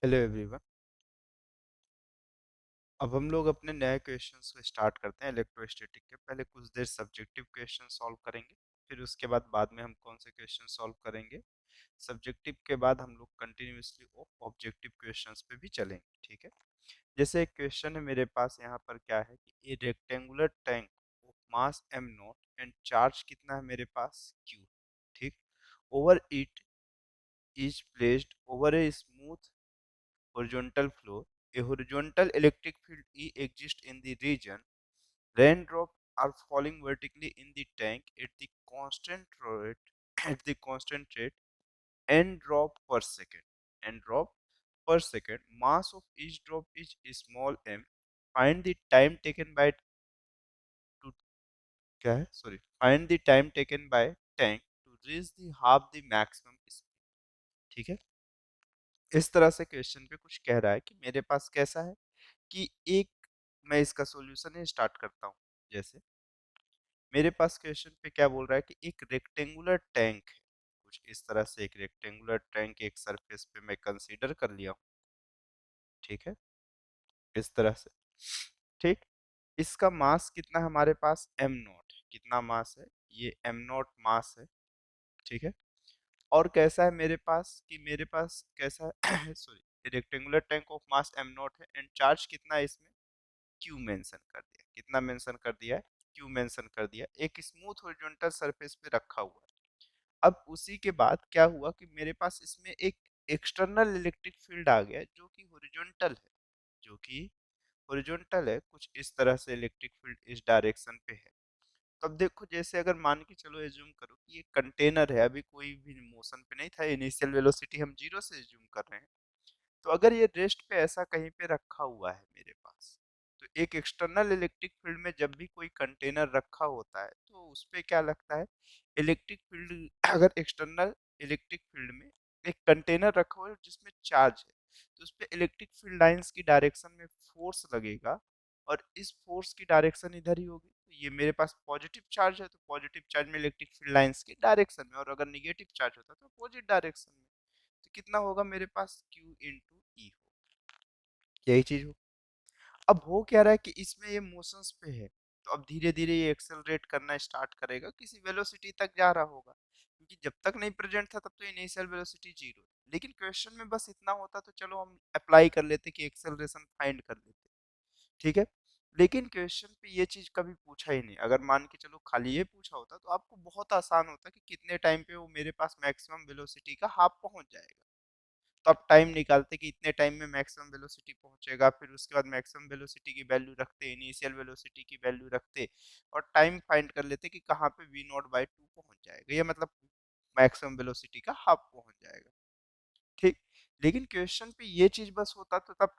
Hello everyone. अब हम लोग अपने नए क्वेश्चंस को स्टार्ट करते हैं इलेक्ट्रोस्टैटिक के। पहले कुछ देर सब्जेक्टिव क्वेश्चन सॉल्व करेंगे, फिर उसके बाद में हम कौन से क्वेश्चन सॉल्व करेंगे। सब्जेक्टिव के बाद हम लोग कंटिन्यूअसली ऑब्जेक्टिव क्वेश्चंस पे भी चलेंगे, ठीक है। जैसे एक क्वेश्चन है मेरे पास यहाँ पर, क्या है कि ए rectangular tank of mass am not and charge कितना है मेरे पास, क्यू। ठीक। Over it is placed over a smooth horizontal floor. A horizontal electric field E exists in the region. Raindrops are falling vertically in the tank at the constant rate n drop per second. N drop per second. Mass of each drop is small m. Find the time taken by to क्या है sorry find the time taken by tank to reach the half the maximum speed. ठीक है। इस तरह से question पे कुछ कह रहा है कि मेरे पास कैसा है कि एक, मैं इसका सॉल्यूशन ही स्टार्ट करता हूँ। जैसे मेरे पास क्वेश्चन पे क्या बोल रहा है कि एक रेक्टेंगुलर टैंक है, कुछ इस तरह से एक रेक्टेंगुलर टैंक एक सरफेस पे मैं कंसीडर कर लिया हूँ। ठीक है, इस तरह से। ठीक। इसका मास कितना है हमारे पास, एम नॉट। कितना मास है, ये एम नॉट मास है। ठीक है। और कैसा है मेरे पास कि मेरे पास कैसा है sorry, rectangular tank of mass am not है एंड चार्ज कितना है इसमें, क्यू मेंशन कर दिया। कितना मेंशन कर दिया है, क्यू मेंशन कर दिया। एक स्मूथ हॉरिजॉन्टल सरफेस पे रखा हुआ है। अब उसी के बाद क्या हुआ कि मेरे पास इसमें एक एक्सटर्नल इलेक्ट्रिक फील्ड आ गया जो कि हॉरिजॉन्टल है, जो कि हॉरिजॉन्टल है। कुछ इस तरह से इलेक्ट्रिक फील्ड इस डायरेक्शन पे है। तो अब देखो, जैसे अगर मान के चलो एज्यूम करो कि ये कंटेनर है, अभी कोई भी मोशन पे नहीं था, इनिशियल वेलोसिटी हम जीरो से एज्यूम कर रहे हैं। तो अगर ये रेस्ट पे ऐसा कहीं पे रखा हुआ है मेरे पास, तो एक एक्सटर्नल इलेक्ट्रिक फील्ड में जब भी कोई कंटेनर रखा होता है तो उस पे क्या लगता है, इलेक्ट्रिक फील्ड। अगर एक्सटर्नल इलेक्ट्रिक फील्ड में एक कंटेनर रखा हुआ है जिसमें चार्ज है, तो उस पे इलेक्ट्रिक फील्ड लाइंस की डायरेक्शन में फोर्स लगेगा, और इस फोर्स की डायरेक्शन इधर ही होगी। तो ये मेरे पास पॉजिटिव चार्ज है, तो पॉजिटिव चार्ज में इलेक्ट्रिक फील्ड लाइंस की डायरेक्शन में, और अगर निगेटिव चार्ज होता तो अपोजिट डायरेक्शन में। तो कितना होगा मेरे पास, Q इंटू ई हो, यही चीज हो। अब हो क्या रहा है कि इसमें ये मोशंस पे है, तो अब धीरे धीरे ये एक्सेलरेट करना स्टार्ट करेगा, किसी वेलोसिटी तक जा रहा होगा, क्योंकि जब तक नहीं प्रेजेंट था तब तो इनिशियल वेलोसिटी जीरो है। लेकिन क्वेश्चन में बस इतना होता तो चलो हम अप्लाई कर लेते कि एक्सेलरेशन फाइंड कर लेते। ठीक है। लेकिन क्वेश्चन पे ये चीज कभी पूछा ही नहीं। अगर मान के चलो खाली ये पूछा होता तो आपको बहुत आसान होता कि कितने टाइम पे वो मेरे पास मैक्सिमम वेलोसिटी का हाफ पहुंच जाएगा। तो आप टाइम निकालते कि इतने टाइम में मैक्सिमम वेलोसिटी पहुंचेगा, फिर उसके बाद मैक्सिमम वेलोसिटी की वैल्यू रखते, इनिशियल वेलोसिटी की वैल्यू रखते, और टाइम फाइंड कर लेते कि कहाँ पे वी नॉट बाई टू पहुंच जाएगा, ये मतलब मैक्सिमम वेलोसिटी का हाफ पहुंच जाएगा। ठीक। लेकिन क्वेश्चन पे ये चीज बस होता तो तब,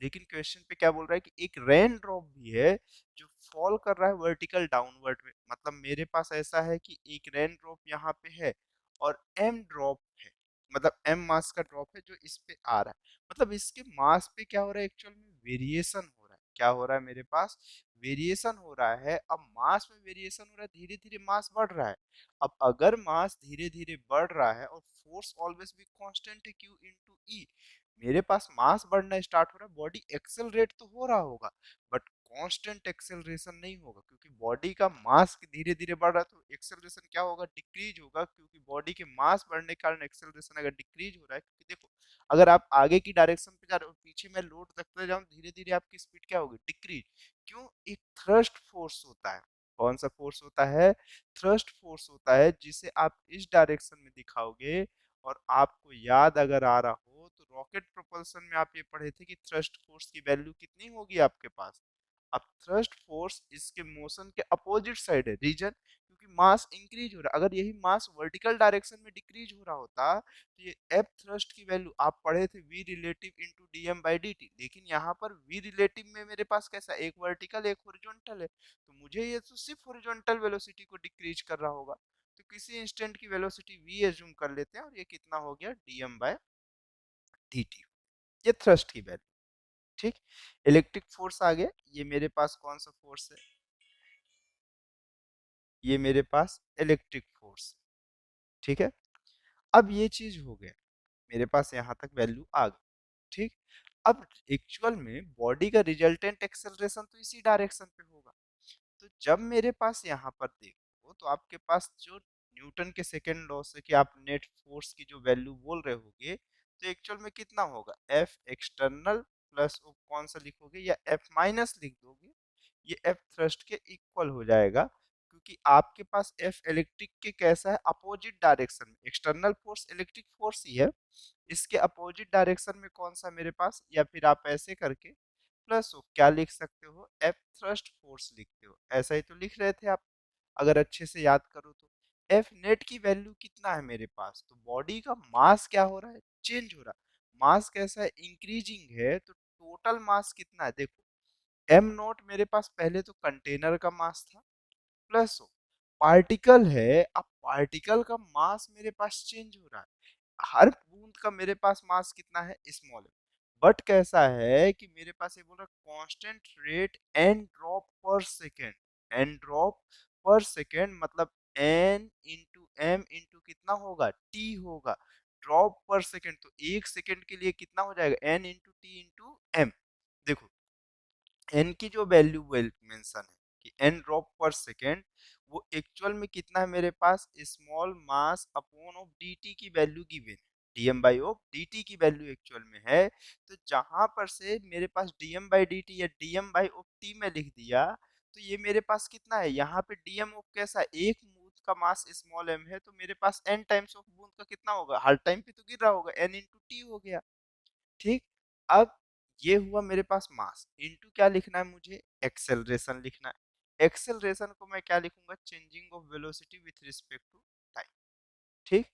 लेकिन क्वेश्चन पे क्या बोल रहा है कि एक रेन ड्रॉप भी है जो फॉल कर रहा है वर्टिकल डाउनवर्ड में। मतलब मेरे पास ऐसा है कि एक रेन ड्रॉप यहाँ पे है और एम ड्रॉप है, मतलब एम मास का ड्रॉप है जो इस पे आ रहा है। मतलब इसके मास पे क्या हो रहा है, एक्चुअल में वेरिएशन हो रहा है। क्या हो रहा है मेरे पास, वेरिएशन हो रहा है। अब मास में वेरिएशन हो रहा है, धीरे धीरे मास बढ़ रहा है। अब अगर मास धीरे धीरे बढ़ रहा है और फोर्स ऑलवेज भी कांस्टेंट है, क्यू इनटू ई, मेरे पास मास बढ़ना स्टार्ट हो रहा है, बॉडी एक्सेलरेट तो हो रहा होगा, बट कांस्टेंट एक्सेलरेशन नहीं होगा, क्योंकि बॉडी का मास धीरे धीरे बढ़ रहा है। तो एक्सेलरेशन क्या होगा, डिक्रीज होगा, क्योंकि बॉडी के मास बढ़ने के कारण एक्सेलरेशन अगर डिक्रीज हो रहा है, क्योंकि देखो अगर आप आगे की डायरेक्शन पे जा रहे हो, पीछे में लोड रखते जाऊं, धीरे धीरे आपकी स्पीड क्या होगी, डिक्रीज। क्यों, एक थ्रस्ट फोर्स होता है। कौन सा फोर्स होता है, थ्रस्ट फोर्स होता है, जिसे आप इस डायरेक्शन में दिखाओगे। और आपको याद अगर आ रहा हो तो रॉकेट प्रोपल्शन में आप ये पढ़े थे कि थ्रस्ट फोर्स की वैल्यू कितनी होगी आपके पास। अब थ्रस्ट फोर्स इसके मोशन के अपोजिट साइड है, रीजन, क्योंकि मास इंक्रीज हो रहा है। अगर यही मास वर्टिकल डायरेक्शन में डिक्रीज हो रहा होता तो ये एफ थ्रस्ट की वैल्यू आप पढ़े थे v relative into d m by d t. लेकिन यहाँ पर वी रिलेटिव में मेरे पास कैसा, एक वर्टिकल एक हॉरिजॉन्टल है, तो मुझे ये तो सिर्फ हॉरिजॉन्टल वेलोसिटी को डिक्रीज कर रहा होगा। तो किसी इंस्टेंट की वेलोसिटी v एज्यूम कर लेते हैं, और ये कितना हो गया, dm बाय dt। ये थ्रस्ट की वैल्यू। ठीक। इलेक्ट्रिक फोर्स आ गया, ये मेरे पास कौन सा फोर्स है, ये मेरे पास इलेक्ट्रिक फोर्स। ठीक है। अब ये चीज हो गया, मेरे पास यहाँ तक वैल्यू आ गई। ठीक। अब एक्चुअल में बॉडी का रिजल्टेंट एक्सेलरेशन तो इसी डायरेक्शन पे होगा। तो जब मेरे पास यहाँ पर देखो तो आपके पास जो न्यूटन के सेकेंड लॉ से कि आप नेट फोर्स की जो वैल्यू बोल रहे होगे तो एक्चुअल में कितना होगा, एफ एक्सटर्नल प्लस कौन सा लिखोगे या एफ माइनस लिख दोगे, ये एफ थ्रस्ट के इक्वल हो जाएगा। क्योंकि आपके पास एफ इलेक्ट्रिक के कैसा है, अपोजिट डायरेक्शन में, एक्सटर्नल फोर्स इलेक्ट्रिक फोर्स ही है, इसके अपोजिट डायरेक्शन में कौन सा मेरे पास, या फिर आप ऐसे करके प्लस हो क्या लिख सकते हो, एफ थ्रस्ट फोर्स लिखते हो, ऐसा ही तो लिख रहे थे आप अगर अच्छे से याद करो तो। एफ नेट की वैल्यू कितना है मेरे पास, तो बॉडी का मास क्या हो रहा है, चेंज हो रहा है, मास कैसा है, इंक्रीजिंग है, तो टोटल मास कितना है देखो, एम नॉट मेरे पास पहले तो कंटेनर का मास था, प्लस हो पार्टिकल है, अब पार्टिकल का मास मेरे पास चेंज हो रहा है, हर बूंद का मेरे पास मास कितना है, स्मॉल है, बट कैसा है कि मेरे पास ये बोल रहा constant rate N drop per second, N drop per second मतलब एन इंटू एम इंटू कितना होगा, टी होगा, ड्रॉप पर सेकेंड, तो एक सेकेंड के लिए कितना हो जाएगा, N into T into M. देखो एन की जो वैल्यू मेंशन है कि एन ड्रॉप पर सेकेंड, वो एक्चुअल में कितना है मेरे पास, small mass upon of dt की वैल्यू गिवन है, dm बाई ऑफ dt की वैल्यू एक्चुअल में है, तो जहां पर से मेरे पास dm बाई dt या dm बाई ऑफ t में लिख दिया, तो ये मेरे पास कितना है, यहाँ पे dm ऑफ कैसा, एक बूंद का मास स्मॉल m है, तो मेरे पास n टाइम्स ऑफ बूंद का कितना होगा, हर टाइम पे तो गिर रहा होगा, n इंटू टी हो गया। ठीक। अब ये हुआ मेरे पास मास, इनटू क्या लिखना है मुझे, एक्सेलरेशन लिखना है, एक्सेलरेशन को मैं क्या लिखूंगा, changing of velocity with respect to time. ठीक।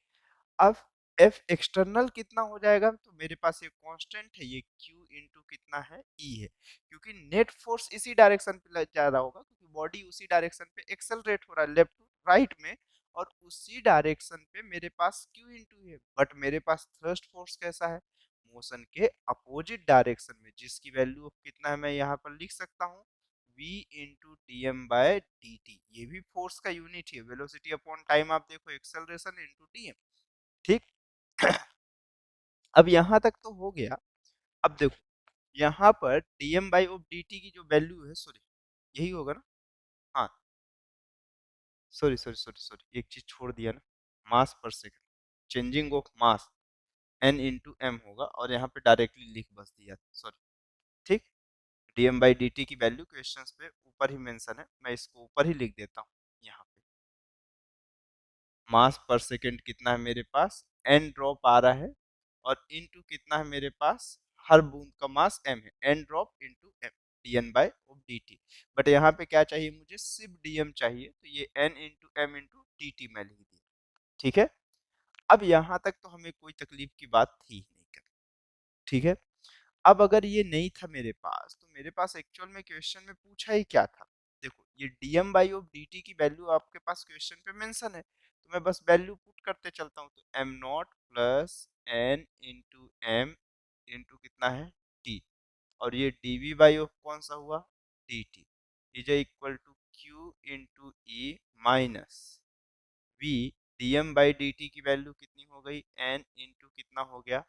अब एफ एक्सटर्नल कितना हो जाएगा, तो मेरे पास ये कांस्टेंट है, ये क्यू इंटू कितना है, ई है, क्योंकि नेट फोर्स इसी डायरेक्शन पे जा रहा होगा, क्योंकि बॉडी उसी डायरेक्शन पे एक्सेलरेट हो रहा है लेफ्ट टू राइट में, और उसी डायरेक्शन पे मेरे पास क्यू इंटू है, बट मेरे पास थ्रस्ट फोर्स कैसा है, मोशन के अपोजिट डायरेक्शन में, जिसकी वैल्यू कितना है मैं यहाँ पर लिख सकता हूँ, v into d m by d t, ये भी फोर्स का यूनिट है, वेलोसिटी अपॉन टाइम आप देखो, एक्सेलरेशन इंटू डी एम। ठीक। अब यहाँ तक तो हो गया। अब देखो यहाँ पर dm बाई ऑफ dt की जो वैल्यू है, सॉरी यही होगा ना, हाँ सॉरी सॉरी सॉरी सॉरी एक चीज छोड़ दिया ना, मास पर second, changing of mass n into m होगा, और यहाँ पे डायरेक्टली लिख बस दिया, सॉरी। ठीक। dm बाई dt की वैल्यू क्वेश्चंस पे ऊपर ही मेंशन है, मैं इसको ऊपर ही लिख देता हूँ यहाँ पे, मास पर सेकंड कितना है मेरे पास, एन ड्रॉप आ रहा है, और इनटू कितना है मेरे पास, हर बूंद का मास एम है, n drop into m, d n by of d t, but यहाँ पे क्या चाहिए मुझे, सिर्फ डी एम चाहिए, तो ये n into M into d t मैं लिख दिया। ठीक है। अब यहाँ तक तो हमें कोई तकलीफ की बात थी ही नहीं करनी। ठीक है। अब अगर ये नहीं था मेरे पास, तो मेरे पास एक्चुअल में क्वेश्चन में पूछा ही क्या था, देखो ये dm बाई ऑफ dt की वैल्यू आपके पास क्वेश्चन पे मेंशन है, तो मैं बस वैल्यू पुट करते चलता हूँ, तो am not plus N into M into कितना है t, और ये dv बाई ऑफ कौन सा हुआ, dt is equal to q into e minus v, dm by dt की वैल्यू कितनी हो गई, n इंटू कितना हो गया,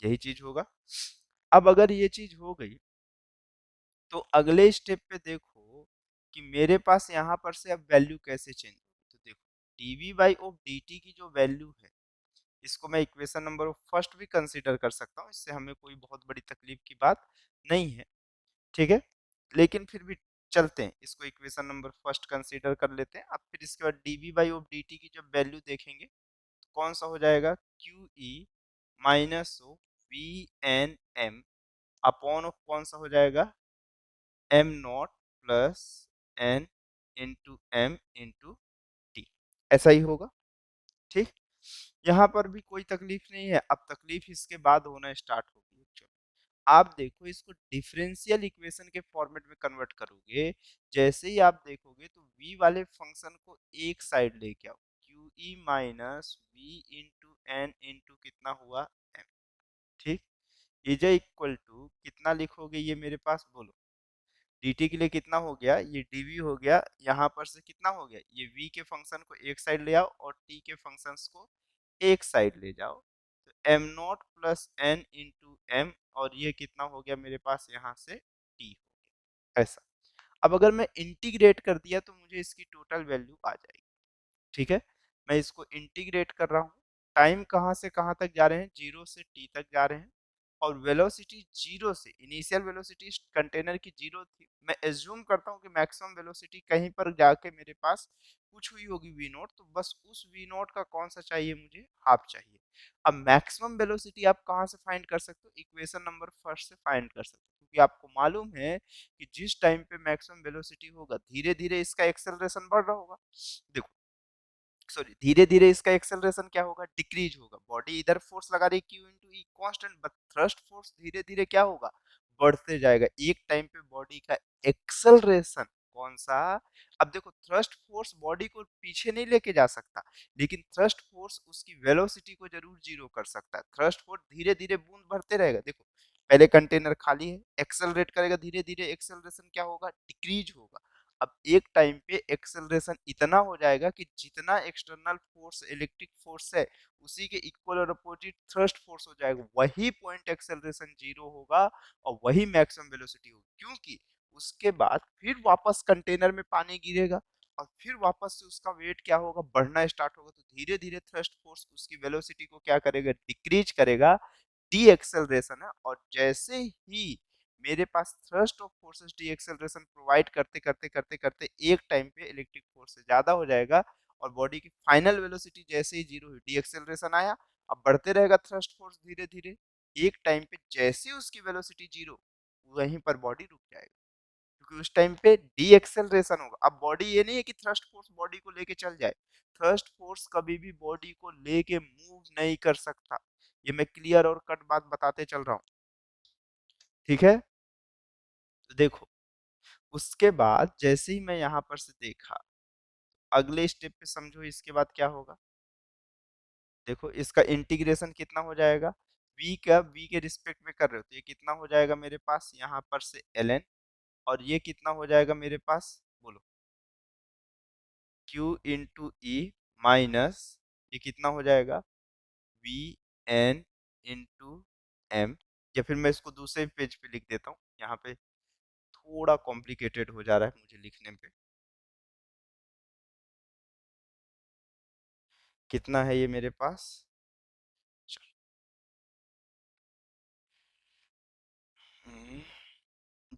यही चीज होगा। अब अगर ये चीज हो गई, तो अगले स्टेप पे देखो कि मेरे पास यहाँ पर से अब वैल्यू कैसे चेंज होगी, तो देखो dv बाई ऑफ dt की जो वैल्यू है, इसको मैं इक्वेशन नंबर फर्स्ट भी कंसीडर कर सकता हूँ, इससे हमें कोई बहुत बड़ी तकलीफ की बात नहीं है। ठीक है। लेकिन फिर भी चलते हैं, इसको इक्वेशन नंबर फर्स्ट कंसीडर कर लेते हैं, अब फिर इसके बाद dv बाई ऑफ dt की जब वैल्यू देखेंगे, तो कौन सा हो जाएगा, q e minus of v n m upon of कौन सा हो जाएगा, m not plus N into M into t, ऐसा ही होगा। ठीक। यहाँ पर भी कोई तकलीफ नहीं है, अब तकलीफ इसके बाद होना स्टार्ट होगी। चलो आप देखो, इसको डिफरेंशियल इक्वेशन के फॉर्मेट में कन्वर्ट करोगे, जैसे ही आप देखोगे तो v वाले फंक्शन को एक साइड लेके आओ, q e minus v into n into कितना हुआ एम। ठीक। इज इक्वल टू कितना लिखोगे ये मेरे पास, बोलो dt के लिए कितना हो गया, ये dv हो गया, यहाँ पर से कितना हो गया, ये v के फंक्शन को एक साइड ले आओ और t के फंक्शंस को एक साइड ले जाओ, तो m not plus n into m, और ये कितना हो गया मेरे पास यहाँ से टी हो गया ऐसा। अब अगर मैं इंटीग्रेट कर दिया तो मुझे इसकी टोटल वैल्यू आ जाएगी। ठीक है, मैं इसको इंटीग्रेट कर रहा हूँ। टाइम कहाँ से कहाँ तक जा रहे हैं, 0 से टी तक जा रहे हैं, और वेलोसिटी 0 से, इनिशियल वेलोसिटी कंटेनर की 0 थी, मैं एज्यूम करता हूँ कि मैक्सिमम वेलोसिटी कहीं पर जाके मेरे पास कुछ हुई होगी वी नॉट, तो बस उस वी नॉट का कौन सा चाहिए मुझे, हाफ चाहिए। अब मैक्सिमम वेलोसिटी आप कहाँ से फाइंड कर सकते हो, इक्वेशन नंबर फर्स्ट से फाइंड कर सकते हो, क्योंकि आपको मालूम है कि जिस टाइम पे मैक्सिमम वेलोसिटी होगा धीरे धीरे इसका एक्सेलरेशन बढ़ रहा होगा। देखो, सॉरी, धीरे धीरे इसका एक्सेलरेशन क्या होगा, डिक्रीज होगा। बॉडी इधर फोर्स लगा रही Q into E constant, but thrust force धीरे धीरे क्या होगा, बढ़ते जाएगा। एक टाइम पे बॉडी का एक्सेलरेशन कौन सा, अब देखो थ्रस्ट फोर्स बॉडी को पीछे नहीं लेके जा सकता, लेकिन थ्रस्ट फोर्स उसकी वेलोसिटी को जरूर जीरो कर सकता है। थ्रस्ट फोर्स धीरे धीरे बूंद भरते रहेगा। देखो पहले कंटेनर खाली है, एक्सेलरेट करेगा, धीरे धीरे एक्सेलरेशन क्या होगा, डिक्रीज होगा। अब एक टाइम पे एक्सेलरेशन इतना हो जाएगा कि जितना एक्सटर्नल फोर्स इलेक्ट्रिक फोर्स है उसी के इक्वल और अपोजिट थ्रस्ट फोर्स हो जाएगा, वही पॉइंट एक्सेलरेशन जीरो होगा और वही मैक्सिमम वेलोसिटी होगी। क्योंकि उसके बाद फिर वापस कंटेनर में पानी गिरेगा और फिर वापस से उसका वेट क्या होगा, बढ़ना स्टार्ट होगा, तो धीरे धीरे थ्रस्ट फोर्स उसकी वेलोसिटी को क्या करेगा, डिक्रीज करेगा, डी एक्सेलरेशन है। और जैसे ही मेरे पास thrust of forces the acceleration provide करते करते करते करते एक टाइम पे इलेक्ट्रिक फोर्स से ज्यादा हो जाएगा और बॉडी की फाइनल वेलोसिटी जैसे ही जीरो हुई, डी एक्सेलरेशन आया, अब बढ़ते रहेगा थ्रस्ट फोर्स धीरे धीरे, एक टाइम पे जैसे उसकी वेलोसिटी जीरो, वहीं पर बॉडी रुक जाएगा, क्योंकि उस टाइम पे डी एक्सेलरेशन होगा। अब बॉडी ये नहीं है कि थ्रस्ट फोर्स बॉडी को लेके चल जाए, थ्रस्ट फोर्स कभी भी बॉडी को लेके मूव नहीं कर सकता। ये मैं क्लियर और कट बात बताते चल रहा हूँ, ठीक है। तो देखो, उसके बाद जैसे ही मैं यहाँ पर से देखा, अगले स्टेप पे समझो इसके बाद क्या होगा। देखो इसका इंटीग्रेशन कितना हो जाएगा, v का v के रिस्पेक्ट में कर रहे हो तो ये कितना हो जाएगा मेरे पास यहाँ पर से ln, और ये कितना हो जाएगा मेरे पास, बोलो, q इंटू ई माइनस, ये कितना हो जाएगा, वी एन इंटू एम। या फिर मैं इसको दूसरे पेज पे लिख देता हूँ, यहाँ पे थोड़ा कॉम्प्लिकेटेड हो जा रहा है मुझे लिखने पे। कितना है ये मेरे पास, चलो,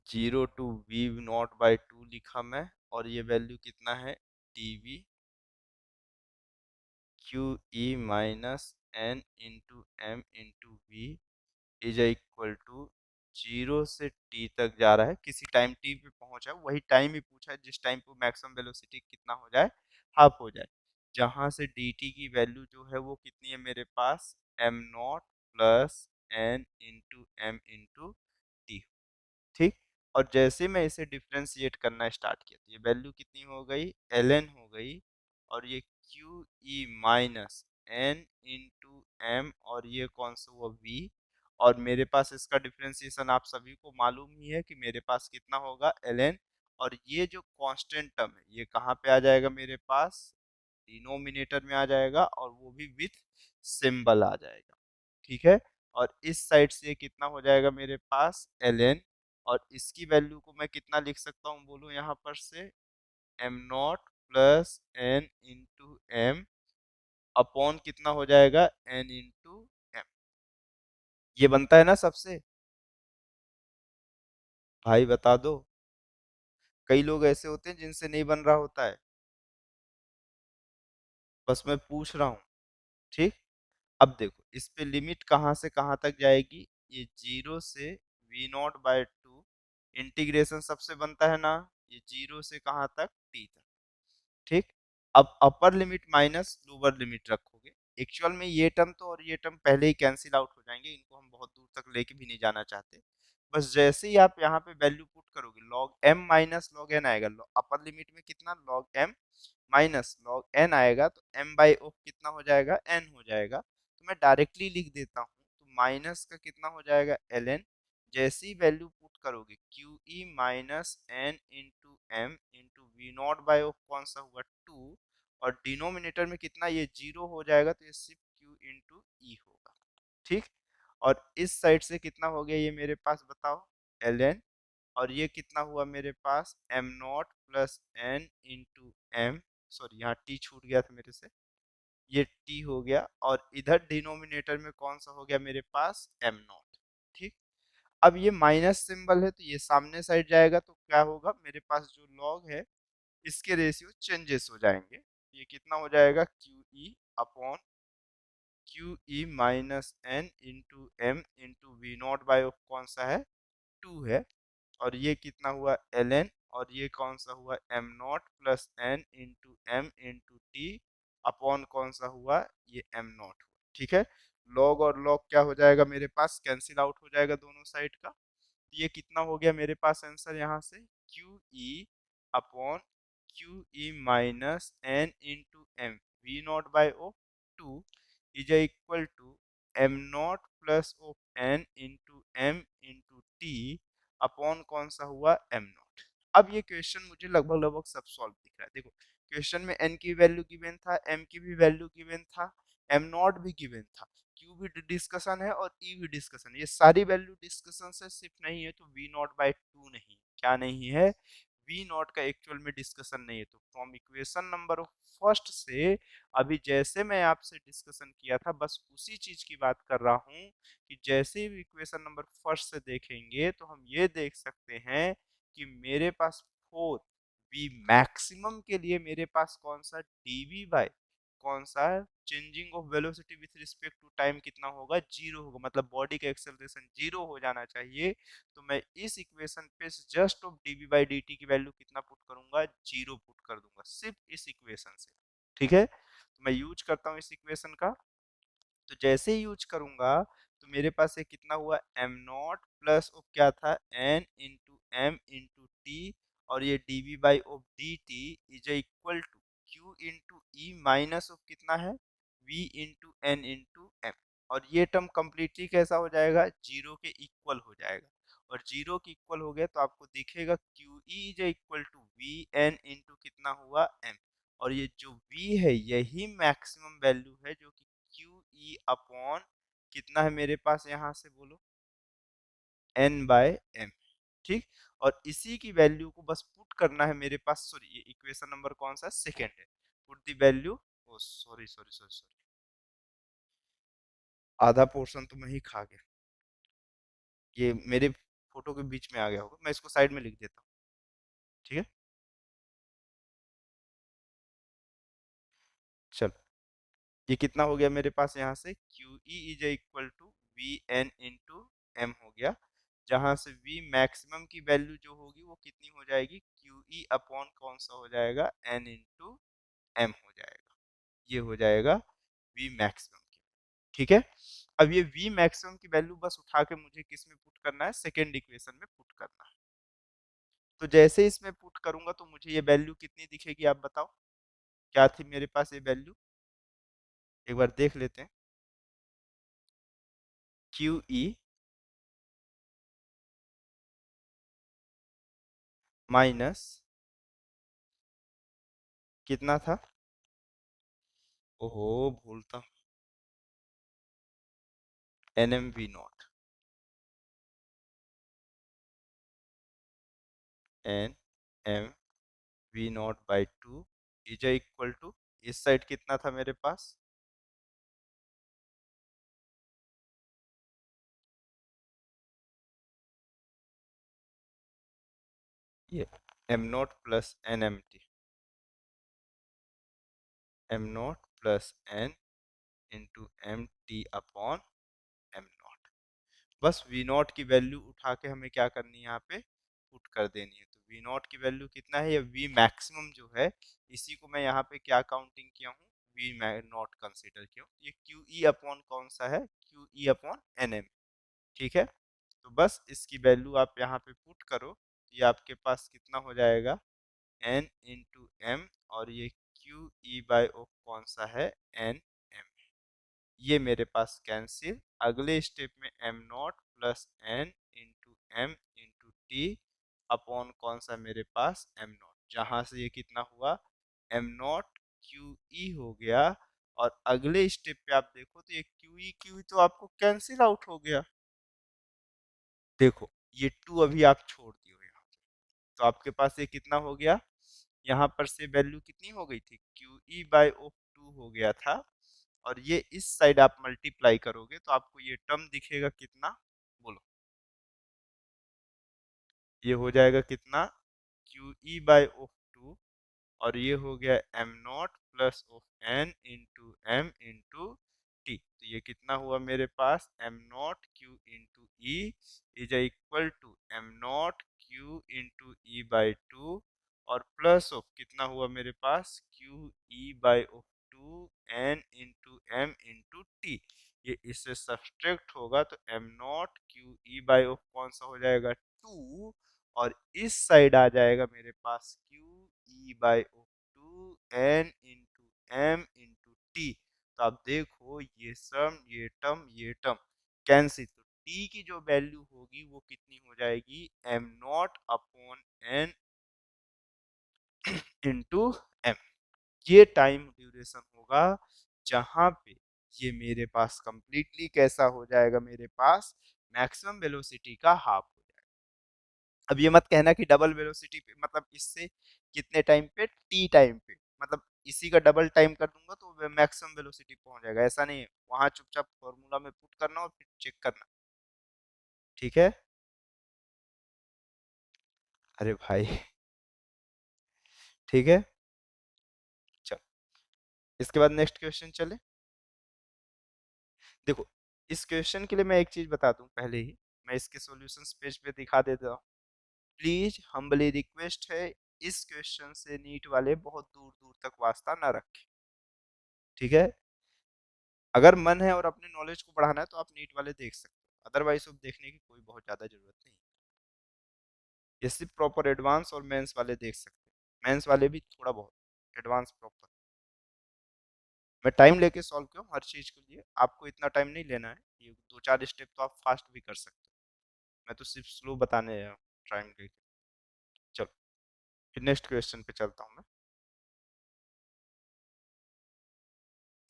0 to v0/2 लिखा मैं, और ये वैल्यू कितना है, TV q e minus n into M into v is equal to 0 से t तक जा रहा है, किसी टाइम t पे पहुंचा है, वही टाइम ही पूछा है जिस टाइम पे मैक्सिमम वेलोसिटी कितना हो जाए, हाफ हो जाए। जहां से dt की वैल्यू जो है वो कितनी है मेरे पास, m0 plus N into M into t, ठीक। और जैसे मैं इसे डिफ्रेंशिएट करना स्टार्ट किया तो ये वैल्यू कितनी हो गई, ln हो गई, और ये q e minus n into m, और ये कौन सा हुआ v, और मेरे पास इसका डिफ्रेंशिएशन आप सभी को मालूम ही है कि मेरे पास कितना होगा, ln, और ये जो कांस्टेंट टर्म है ये कहाँ पे आ जाएगा मेरे पास, डिनोमिनेटर में आ जाएगा, और वो भी विथ सिंबल आ जाएगा, ठीक है। और इस साइड से कितना हो जाएगा मेरे पास ln, और इसकी वैल्यू को मैं कितना लिख सकता हूँ बोलो यहाँ पर से, m0 plus N into m upon कितना हो जाएगा, n इंटू एम। ये बनता है ना सबसे, भाई बता दो, कई लोग ऐसे होते हैं जिनसे नहीं बन रहा होता है, बस मैं पूछ रहा हूँ, ठीक। अब देखो इस पे लिमिट कहाँ से कहाँ तक जाएगी, ये 0 से v0/2, इंटीग्रेशन सबसे बनता है ना, ये 0 से कहाँ तक, t तक, ठीक। अब upper limit minus lower limit रखोगे, एक्चुअल में ये टर्म तो और ये टर्म पहले ही कैंसिल आउट हो जाएंगे, इनको हम बहुत दूर तक लेके भी नहीं जाना चाहते। बस जैसे ही आप यहाँ पे वैल्यू पुट करोगे log m minus log n आएगा, अपर लिमिट में कितना, log m minus log n आएगा, तो m/ऑफ कितना हो जाएगा, n हो जाएगा, तो मैं डायरेक्टली लिख देता हूँ, तो माइनस का कितना हो जाएगा ln, जैसे ही वैल्यू पुट करोगे q e minus n into M into v not by of कौन सा हुआ 2, और डिनोमिनेटर में कितना, ये 0 हो जाएगा, तो ये सिर्फ क्यू इंटू ई होगा, ठीक। और इस साइड से कितना हो गया ये मेरे पास बताओ, एल एन, और ये कितना हुआ मेरे पास M not plus N into M, sorry यहाँ टी छूट गया था मेरे से, ये टी हो गया, और इधर डिनोमिनेटर में कौन सा हो गया मेरे पास एम नॉट। ठीक, अब ये माइनस सिंबल है तो ये सामने साइड जाएगा तो क्या होगा मेरे पास जो लॉग है इसके रेशियो चेंजेस हो जाएंगे, ये कितना हो जाएगा q e upon q e minus n into M into v not by कौन सा है 2 है, और ये कितना हुआ एल एन, और ये कौन सा हुआ m not plus N into M into t upon कौन सा हुआ ये एम नॉट हुआ। ठीक है, लॉग और लॉग क्या हो जाएगा मेरे पास कैंसिल आउट हो जाएगा दोनों साइड का, तो ये कितना हो गया मेरे पास आंसर यहाँ से q e upon q e minus n into m v not by oh 2 is equal to am not plus of N into M into t upon कौन सा हुआ एम नॉट। अब ये क्वेश्चन मुझे लगभग लगभग सब सॉल्व दिख रहा है, देखो क्वेश्चन में एन की वैल्यू गिवन था, एम की भी वैल्यू गिवन था, एम नॉट भी गिवन था, क्यू भी डिस्कशन है और ई भी डिस्कशन है, ये सारी वैल्यू डिस्कशन से सिर्फ नहीं है तो वी नॉट बाई टू नहीं, क्या नहीं है वी नॉट का एक्चुअल में डिस्कशन नहीं है। तो फ्रॉम इक्वेशन नंबर फर्स्ट से अभी जैसे मैं आपसे डिस्कशन किया था बस उसी चीज की बात कर रहा हूँ कि जैसे ही इक्वेशन नंबर फर्स्ट से देखेंगे तो हम ये देख सकते हैं कि मेरे पास फोर्थ वी मैक्सिमम के लिए मेरे पास कौन सा डीवी बाय कौन सा changing of velocity with respect to time कितना होगा जीरो होगा, मतलब बॉडी का एक्सेलरेशन जीरो हो जाना चाहिए। तो मैं इस इक्वेशन पे just of dv by d t की वैल्यू कितना पुट करूंगा जीरो पुट कर दूंगा सिर्फ इस इक्वेशन से। ठीक है, तो मैं यूज करता हूँ इस इक्वेशन का, तो जैसे ही यूज करूंगा तो मेरे पास ये कितना हुआ एम नॉट प्लस ऑफ क्या था n into M into t, और ये d v by of d t is equal to q into e minus of कितना है v into n into m, और ये टर्म कंप्लीटली कैसा हो जाएगा जीरो के इक्वल हो जाएगा, और जीरो के इक्वल हो गया तो आपको दिखेगा q e is equal to v n into कितना हुआ एम, और ये जो v है यही मैक्सिमम वैल्यू है जो कि क्यू ई अपॉन कितना है मेरे पास यहाँ से बोलो n बाय m। ठीक, और इसी की वैल्यू को बस पुट करना है मेरे पास, सॉरी ये इक्वेशन नंबर कौन सा सेकेंड है, put the value, oh sorry sorry sorry sorry, आधा पोर्शन तो मैं ही खा गया, ये मेरे फोटो के बीच में आ गया होगा, मैं इसको साइड में लिख देता हूँ। ठीक है, चलो ये कितना हो गया मेरे पास यहाँ से q e is equal to v n into m हो गया, जहाँ से v मैक्सिमम की वैल्यू जो होगी वो कितनी हो जाएगी क्यू ई अपॉन कौन सा हो जाएगा n इंटू एम हो जाएगा, ये हो जाएगा v मैक्सिमम की। ठीक है, अब ये v मैक्सिमम की वैल्यू बस उठा के मुझे किस में पुट करना है सेकेंड इक्वेशन में पुट करना है, तो जैसे इसमें पुट करूंगा तो मुझे ये वैल्यू कितनी दिखेगी आप बताओ, क्या थी मेरे पास ये वैल्यू एक बार देख लेते हैं, क्यू ई माइनस कितना था, ओहो भूलता, n m v not, n m v not by two is equal to इस साइड कितना था मेरे पास ये m not plus n m t, m not plus N into m t upon m not, बस वी नॉट की value उठा के हमें क्या करनी है यहाँ पे पुट कर देनी है, तो वी नॉट की वैल्यू कितना है या वी मैक्सिमम जो है इसी को मैं यहाँ पे क्या काउंटिंग किया हूँ वी नॉट कंसिडर किया हूँ, ये क्यू ई अपॉन कौन सा है q e upon n m. ठीक है, तो बस इसकी वैल्यू आप यहाँ पे पुट करो तो ये आपके पास कितना हो जाएगा एन इंटू एम, और ये क्यू ई बाई ओ कौन सा है एन एम, ये मेरे पास कैंसिल, अगले स्टेप में m not plus N into M into t upon कौन सा मेरे पास एम नॉट, जहाँ से ये कितना हुआ एम नॉट क्यू ई हो गया, और अगले स्टेप पे आप देखो तो ये क्यू ई तो आपको कैंसिल आउट हो गया। देखो ये टू अभी आप छोड़ दियो यहाँ, तो आपके पास ये कितना हो गया, यहाँ पर से वैल्यू कितनी हो गई थी, q E by of two हो गया था, और ये इस साइड आप मल्टीप्लाई करोगे तो आपको ये टर्म दिखेगा कितना, बोलो, ये हो जाएगा कितना, Q E by of two, और ये हो गया M not plus of N into M into T. तो ये कितना हुआ मेरे पास, M naught Q into E is equal to M naught Q into E by two, और प्लस ऑफ कितना हुआ मेरे पास, Q E by of two N into M into T. ये इससे सब्सट्रैक्ट होगा तो M naught Q E by of कौन सा हो जाएगा, टू, और इस साइड आ जाएगा मेरे पास Q E by of two N into M into T. तो आप देखो ये सम ये टर्म कैंसिल, तो टी की जो वैल्यू होगी वो कितनी हो जाएगी, m not upon n into m. ये टाइम ड्यूरेशन होगा जहां पे ये मेरे पास कंप्लीटली कैसा हो जाएगा, मेरे पास मैक्सिमम वेलोसिटी का हाफ हो जाएगा। अब ये मत कहना कि डबल वेलोसिटी पे, मतलब इससे कितने टाइम पे, टी टाइम पे, मतलब इसी का डबल टाइम कर दूंगा तो मैक्सिमम वेलोसिटी पहुंच जाएगा, ऐसा नहीं है, वहां चुपचाप फॉर्मूला में पुट करना और फिर चेक करना। ठीक है, अरे भाई ठीक है, चल इसके बाद नेक्स्ट क्वेश्चन चले। देखो इस क्वेश्चन के लिए मैं एक चीज बता दूं पहले ही, मैं इसके सॉल्यूशंस पेज पे दिखा देता हूँ। प्लीज हम्बली रिक्वेस्ट है, इस क्वेश्चन से नीट वाले बहुत दूर दूर तक वास्ता ना रखें। ठीक है, अगर मन है और अपने नॉलेज को बढ़ाना है तो आप नीट वाले देख सकते हो, अदरवाइज अब देखने की कोई बहुत ज़्यादा जरूरत नहीं। ये सिर्फ प्रॉपर एडवांस और मेंस वाले देख सकते हैं, मेंस वाले भी थोड़ा बहुत, एडवांस प्रॉपर। मैं टाइम लेके सॉल्व किया हूँ हर चीज़ के लिए, आपको इतना टाइम नहीं लेना है, ये दो चार स्टेप तो आप फास्ट भी कर सकते हो, मैं तो सिर्फ स्लो बताने टाइम लेके। चलो फिर नेक्स्ट क्वेश्चन पे चलता हूँ मैं,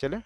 चले।